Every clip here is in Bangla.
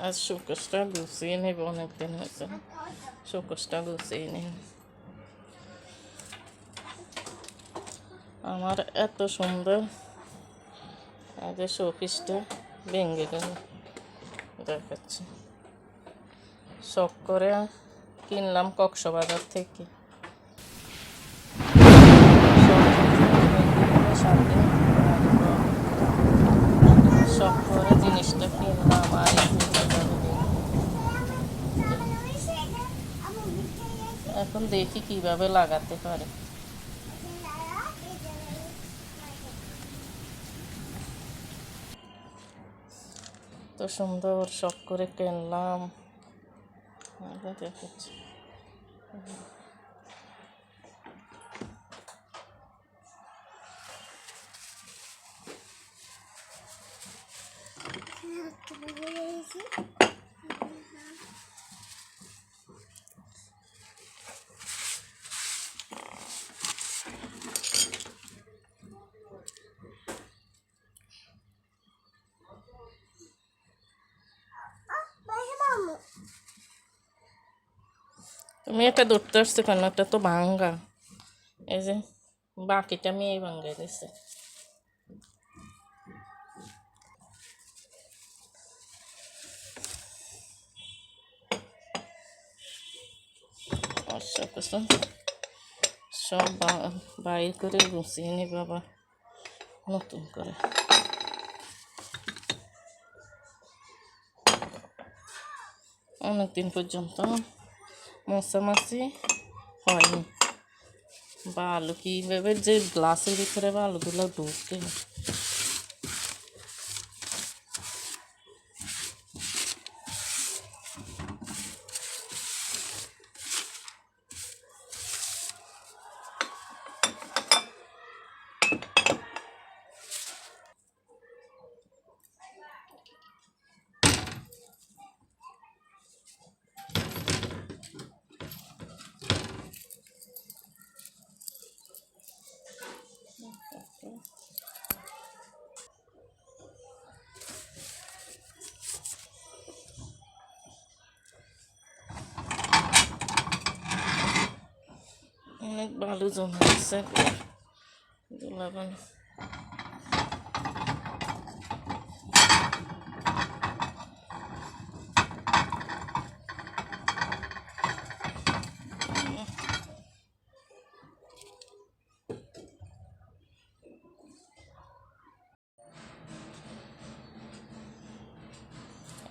আজ শোকেসটা গুছিয়ে নেব, অনেকদিন হয়েছে শোকেসটা গুছিয়ে নিই। আমার এত সুন্দর যে শোপিসটা ভেঙে গেল, দেখাচ্ছি। শখ করে কিনলাম কক্সবাজার থেকে। শখ করে জিনিসটা কিনলাম আর এখন দেখি কিভাবে লাগাতে পারে। তো সুন্দর শখ করে কিনলাম, দেখাচ্ছি। তুমি এটা ধরতে আসছো কেন? এটা তো ভাঙ্গা, এই যে বাকিটা মেয়ে ভাঙ্গাই দিছে। সব বাইর করে গুছিয়ে নিব আবার নতুন করে। অনেকদিন পর্যন্ত মশামাছি হয়নি। বালু কীভাবে যে গ্লাসের ভিতরে বালুগুলো ঢুকে। অনেক বালু জমে আছে, দুলাবান।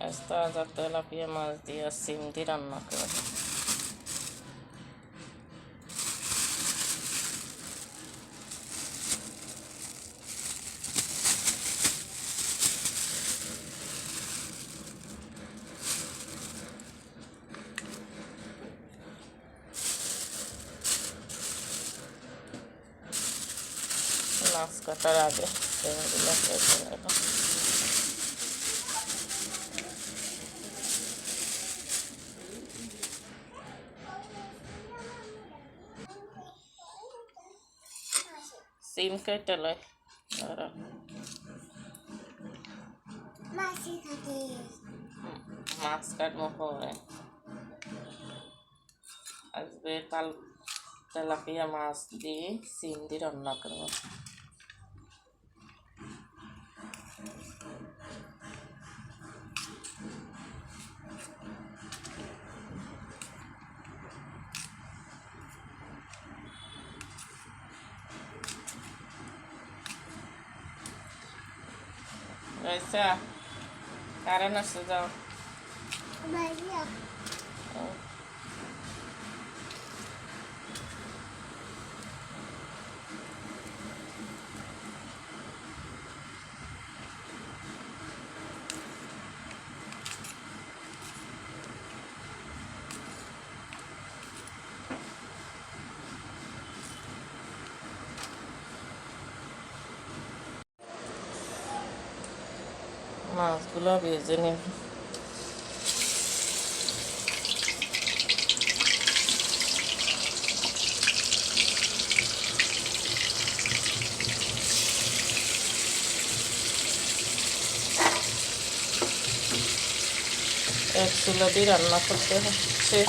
আজ তাজা তেলাপিয়া মাছ দিয়ে সিম দিয়ে রান্না করে। মাছ কাটার আগে সিমগুলো কেটে নেব। সিম কেটে লয়, মাছ কাটবো পরে। আজকে তেলাপিয়া মাছ দিয়ে সিম দিয়ে রান্না করবো। আচ্ছা, কারেন্ট আসছে, যাও। মাছগুলো ভেজে নেব। এক চুলা দিয়ে রান্না করতে হচ্ছে।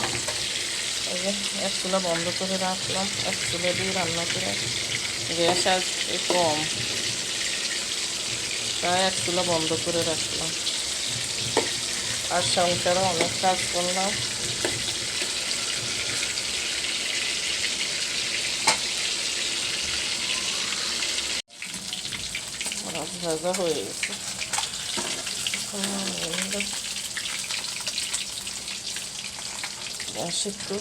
এই যে এক চুলা বন্ধ করে রাখলাম, এক চুলা দিয়ে রান্না করে। গ্যাস আজকে কম, তাই এক চুলা বন্ধ করে রাখলাম। আর সংসারে অনেক কাজ করলাম। মাছ ভাজা হয়ে গেছে। গ্যাস একটু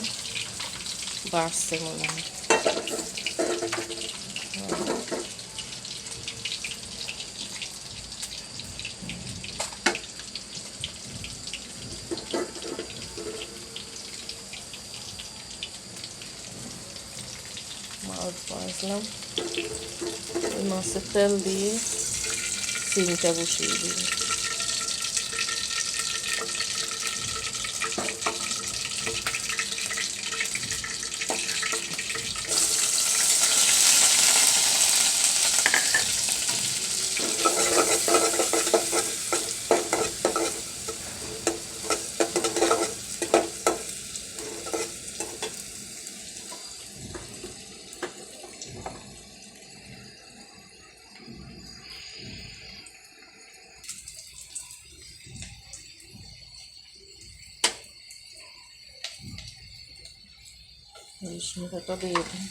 বাড়ছে মনে হয়। মাছ ভাজলাম, ওই মাছের তেল দিয়ে সিমটা বসিয়ে দিই। রসুনটা দিয়ে দিই।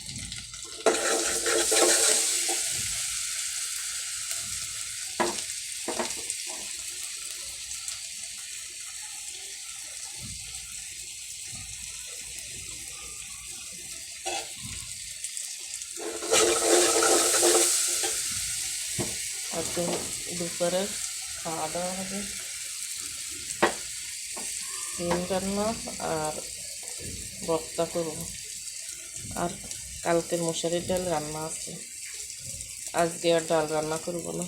আর দুপুরে খাওয়া দাওয়া হবে ডিম রান্না আর ভর্তা করবো। আর কালকের মশারির ডাল রান্না আছে, আজকে আর ডাল রান্না করবো না।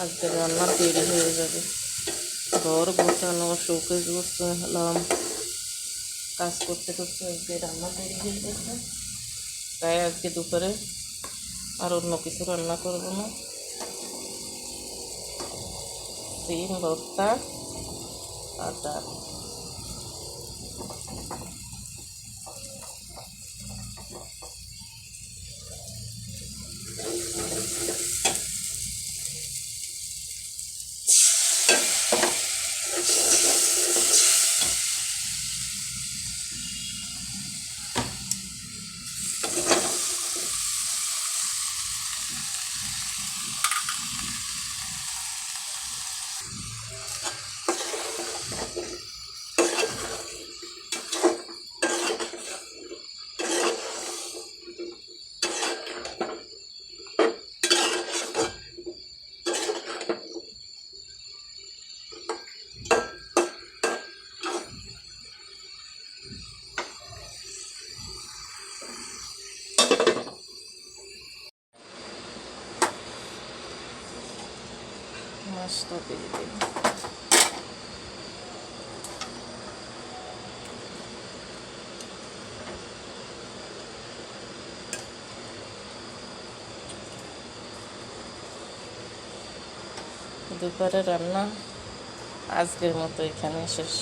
আজকে রান্না দেরি হয়ে যাবে। ঘর গোছানো, শোকেস গোছালাম, কাজ করতে করতে আজকে রান্না দেরি হয়ে গেছে। তাই আজকে দুপুরে আর অন্য কিছু রান্না করবো না। ডিম ভর্তা আর ডাল। মাছটা দিয়ে দিই। দুপুরে রান্না আজকের মতো এখানে শেষ।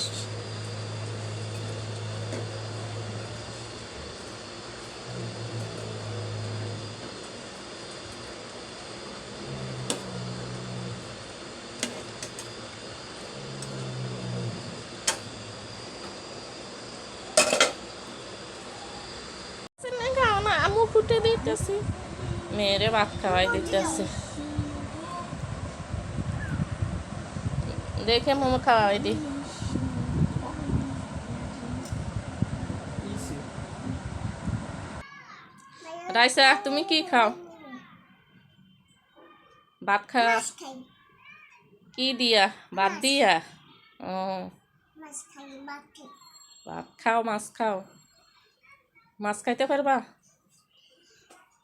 আমু ফুটে দিতেছি, মেয়েরে ভাত খাওয়াই দিতেছি। দেখে মোমো খাওয়াই দি। রাইসা তুমি কি খাও? ভাত খাওয়া কি দিয়া? ভাত দিয়া? ও ভাত খাও, মাছ খাও। মাছ খাইতে পারবা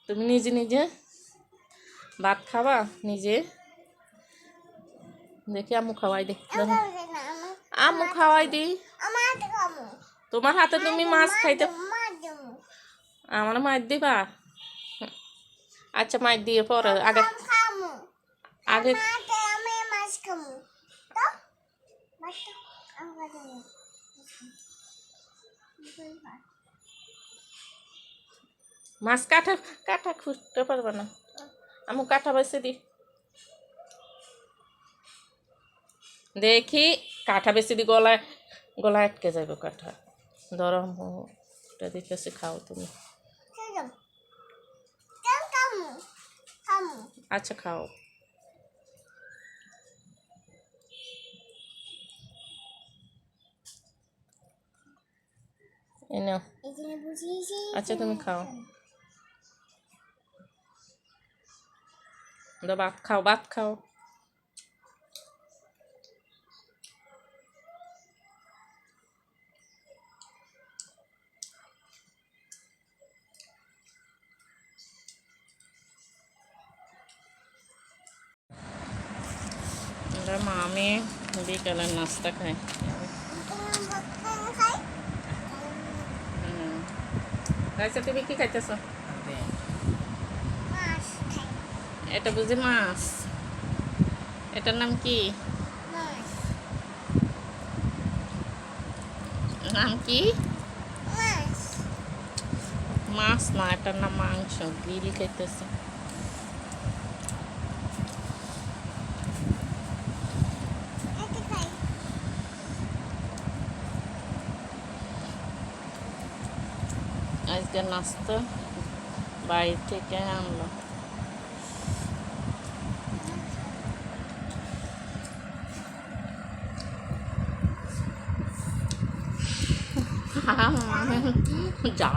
তুমি? নিজে নিজে ভাত খাবা নিজে? দেখি আম্মু খাওয়াই দে। আম্মু খাওয়াই দি। তোমার হাতে তুমি মাছ খাইতে আমার মার দিবা? আচ্ছা মার দিয়ে পরে আগে আগে মাছ কাটা কাটা খুঁজতে পারবে না। আমি কাটা বেছে দি দেখি, কাঠা বেশি দি গলায় গলায় আটকে যাবে কাঠা। ধরো ওটা দিতেছি, খাও তুমি। আচ্ছা খাও। এনে আচ্ছা তুমি খাও। ভাত খাও, ভাত খাও। আমরা মামি বিকালের নাস্তা খাই। আচ্ছা তুমি কি খাইতেছ? এটা বুঝি মাছ? এটার নাম কি? নাম কি? মাছ না, এটার নাম মাংস। গ্রিল খাইতেছে। আজকে নাস্তা বাইরে থেকে আনলো। যা